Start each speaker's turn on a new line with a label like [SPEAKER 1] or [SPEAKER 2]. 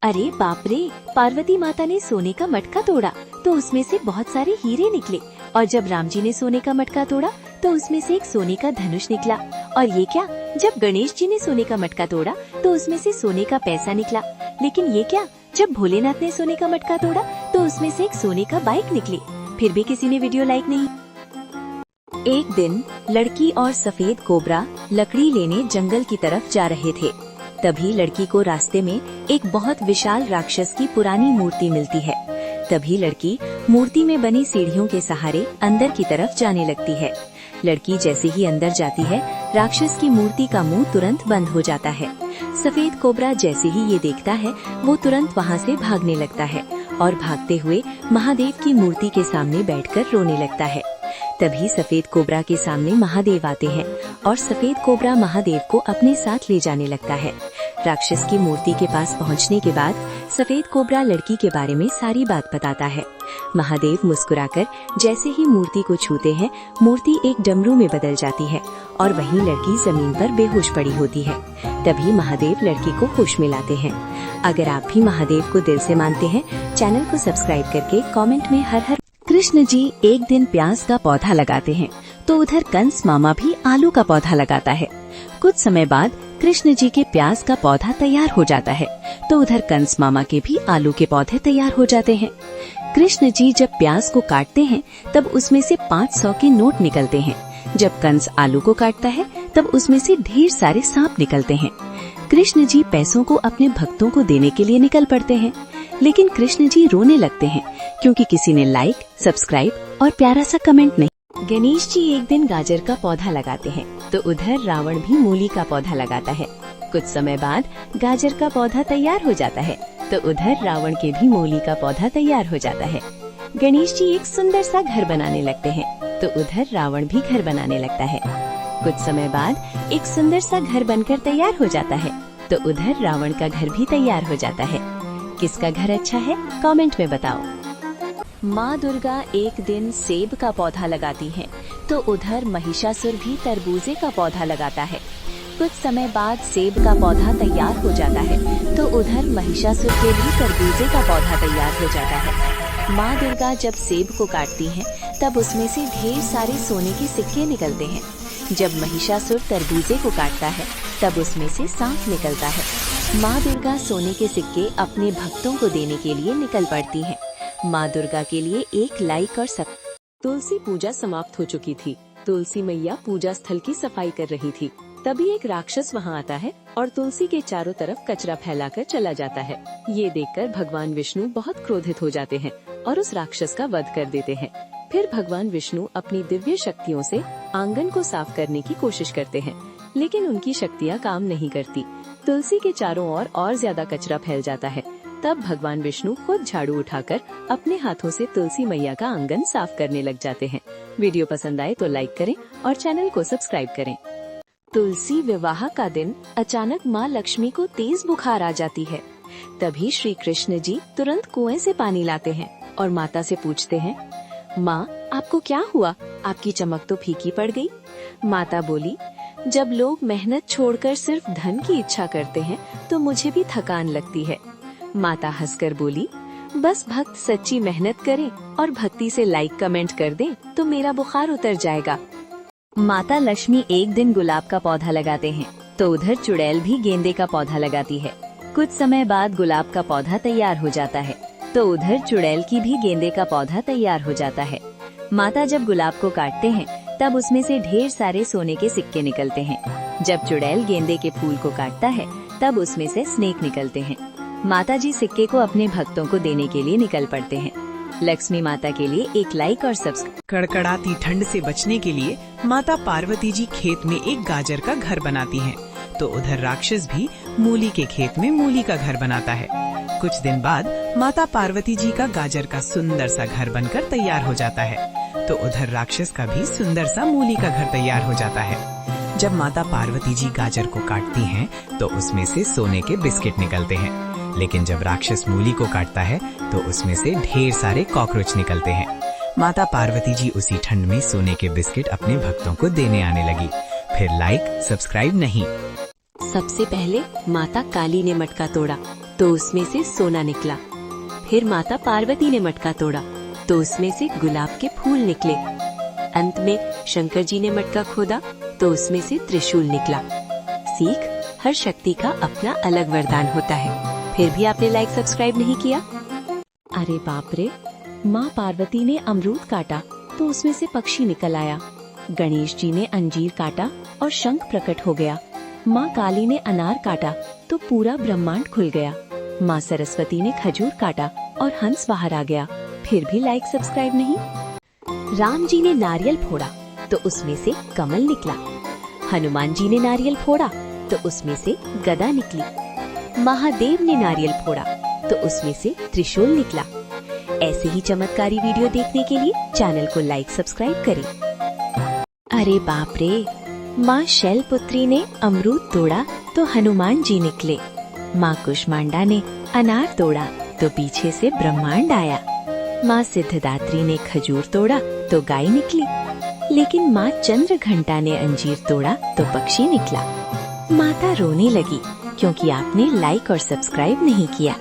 [SPEAKER 1] अरे बाप रे, पार्वती माता ने सोने का मटका तोड़ा तो उसमें से बहुत सारे हीरे निकले, और जब राम जी ने सोने का मटका तोड़ा तो उसमें से एक सोने का धनुष निकला। और ये क्या, जब गणेश जी ने सोने का मटका तोड़ा तो उसमें से सोने का पैसा निकला। लेकिन ये क्या, जब भोलेनाथ ने सोने का मटका तोड़ा तो उसमें से एक सोने का बाइक निकली। फिर भी किसी ने वीडियो लाइक नहीं। एक दिन लड़की और सफेद कोबरा लकड़ी लेने जंगल की तरफ जा रहे थे। तभी लड़की को रास्ते में एक बहुत विशाल राक्षस की पुरानी मूर्ति मिलती है। तभी लड़की मूर्ति में बनी सीढ़ियों के सहारे अंदर की तरफ जाने लगती है। लड़की जैसे ही अंदर जाती है, राक्षस की मूर्ति का मुंह तुरंत बंद हो जाता है। सफेद कोबरा जैसे ही ये देखता है, वो तुरंत वहाँ से भागने लगता है और भागते हुए महादेव की मूर्ति के सामने बैठकर रोने लगता है। तभी सफेद कोबरा के सामने महादेव आते हैं और सफेद कोबरा महादेव को अपने साथ ले जाने लगता है। राक्षस की मूर्ति के पास पहुंचने के बाद सफेद कोबरा लड़की के बारे में सारी बात बताता है। महादेव मुस्कुराकर जैसे ही मूर्ति को छूते हैं, मूर्ति एक डमरू में बदल जाती है और वहीं लड़की जमीन पर बेहोश पड़ी होती है। तभी महादेव लड़की को होश में लाते हैं। अगर आप भी महादेव को दिल से मानते हैं, चैनल को सब्सक्राइब करके कमेंट में हर हर। कृष्ण जी एक दिन प्याज का पौधा लगाते हैं तो उधर कंस मामा भी आलू का पौधा लगाता है। कुछ समय बाद कृष्ण जी के प्याज का पौधा तैयार हो जाता है तो उधर कंस मामा के भी आलू के पौधे तैयार हो जाते हैं। कृष्ण जी जब प्याज को काटते हैं तब उसमें से 500 के नोट निकलते हैं। जब कंस आलू को काटता है तब उसमें से ढेर सारे सांप निकलते हैं। कृष्ण जी पैसों को अपने भक्तों को देने के लिए निकल पड़ते हैं, लेकिन कृष्ण जी रोने लगते हैं क्योंकि किसी ने लाइक, सब्सक्राइब और प्यारा सा कमेंट नहीं। गणेश जी एक दिन गाजर का पौधा लगाते हैं तो उधर रावण भी मूली का पौधा लगाता है। कुछ समय बाद गाजर का पौधा तैयार हो जाता है तो उधर रावण के भी मूली का पौधा तैयार हो जाता है। गणेश जी एक सुंदर सा घर बनाने लगते हैं तो उधर रावण भी घर बनाने लगता है। कुछ समय बाद एक सुंदर सा घर बनकर तैयार हो जाता है तो उधर रावण का घर भी तैयार हो जाता है। किसका घर अच्छा है, कमेंट में बताओ। माँ दुर्गा एक दिन सेब का पौधा लगाती हैं, तो उधर महिषासुर भी तरबूजे का पौधा लगाता है। कुछ समय बाद सेब का पौधा तैयार हो जाता है तो उधर महिषासुर के भी तरबूजे का पौधा तैयार हो जाता है। माँ दुर्गा जब सेब को काटती हैं, तब उसमें से ढेर सारे सोने के सिक्के निकलते हैं। जब महिषासुर तरबूजे को काटता है तब उसमें से सांप निकलता है। माँ दुर्गा सोने के सिक्के अपने भक्तों को देने के लिए निकल पड़ती हैं। माँ दुर्गा के लिए एक लाइक और सब। तुलसी पूजा समाप्त हो चुकी थी। तुलसी मैया पूजा स्थल की सफाई कर रही थी। तभी एक राक्षस वहाँ आता है और तुलसी के चारों तरफ कचरा फैलाकर चला जाता है। ये देखकर भगवान विष्णु बहुत क्रोधित हो जाते हैं और उस राक्षस का वध कर देते हैं। फिर भगवान विष्णु अपनी दिव्य शक्तियों से आंगन को साफ करने की कोशिश करते हैं, लेकिन उनकी शक्तियाँ काम नहीं करती। तुलसी के चारों ओर और ज्यादा कचरा फैल जाता है। तब भगवान विष्णु खुद झाड़ू उठाकर अपने हाथों से तुलसी मैया का आंगन साफ करने लग जाते हैं। वीडियो पसंद आए तो लाइक करें और चैनल को सब्सक्राइब करें। तुलसी विवाह का दिन अचानक माँ लक्ष्मी को तेज बुखार आ जाती है। तभी श्री कृष्ण जी तुरंत कुएं से पानी लाते हैं और माता से पूछते हैं, माँ आपको क्या हुआ, आपकी चमक तो फीकी पड़ गई। माता बोली, जब लोग मेहनत छोड़कर सिर्फ धन की इच्छा करते हैं तो मुझे भी थकान लगती है। माता हंसकर बोली, बस भक्त सच्ची मेहनत करें और भक्ति से लाइक कमेंट कर दें तो मेरा बुखार उतर जाएगा। माता लक्ष्मी एक दिन गुलाब का पौधा लगाते हैं तो उधर चुड़ैल भी गेंदे का पौधा लगाती है। कुछ समय बाद गुलाब का पौधा तैयार हो जाता है तो उधर चुड़ैल की भी गेंदे का पौधा तैयार हो जाता है। माता जब गुलाब को काटते हैं तब उसमें से ढेर सारे सोने के सिक्के निकलते हैं। जब चुड़ैल गेंदे के फूल को काटता है तब उसमें से स्नेक निकलते हैं। माता जी सिक्के को अपने भक्तों को देने के लिए निकल पड़ते हैं। लक्ष्मी माता के लिए एक लाइक और सब्सक्राइब।
[SPEAKER 2] कड़कड़ाती ठंड से बचने के लिए माता पार्वती जी खेत में एक गाजर का घर बनाती हैं, तो उधर राक्षस भी मूली के खेत में मूली का घर बनाता है। कुछ दिन बाद माता पार्वती जी का गाजर का सुंदर सा घर बनकर तैयार हो जाता है तो उधर राक्षस का भी सुंदर सा मूली का घर तैयार हो जाता है। जब माता पार्वती जी गाजर को काटती हैं तो उसमें से सोने के बिस्किट निकलते हैं, लेकिन जब राक्षस मूली को काटता है तो उसमें से ढेर सारे कॉकरोच निकलते हैं। माता पार्वती जी उसी ठंड में सोने के बिस्किट अपने भक्तों को देने आने लगी। फिर लाइक, सब्सक्राइब नहीं।
[SPEAKER 1] सबसे पहले माता काली ने मटका तोड़ा, तो उसमें से सोना निकला। फिर माता पार्वती ने मटका तोड़ा तो उसमें से गुलाब के फूल निकले। अंत में शंकर जी ने मटका खोदा तो उसमें से त्रिशूल निकला। सीख, हर शक्ति का अपना अलग वरदान होता है। फिर भी आपने लाइक सब्सक्राइब नहीं किया? अरे बाप रे! माँ पार्वती ने अमरूद काटा तो उसमें से पक्षी निकल आया। गणेश जी ने अंजीर काटा और शंख प्रकट हो गया। माँ काली ने अनार काटा तो पूरा ब्रह्मांड खुल गया। माँ सरस्वती ने खजूर काटा और हंस बाहर आ गया। फिर भी लाइक सब्सक्राइब नहीं? राम जी ने नारियल फोड़ा तो उसमें से कमल निकला। हनुमान जी ने नारियल फोड़ा तो उसमें से गदा निकली। महादेव ने नारियल फोड़ा तो उसमें से त्रिशूल निकला। ऐसे ही चमत्कारी वीडियो देखने के लिए चैनल को लाइक सब्सक्राइब करें। अरे बाप रे! माँ शैलपुत्री ने अमरूद तोड़ा तो हनुमान जी निकले। माँ कुष्मांडा ने अनार तोड़ा तो पीछे से ब्रह्मांड आया। माँ सिद्धदात्री ने खजूर तोड़ा तो गाय निकली। लेकिन माँ चंद्रघंटा ने अंजीर तोड़ा तो पक्षी निकला। माता रोने लगी क्योंकि आपने लाइक और सब्सक्राइब नहीं किया।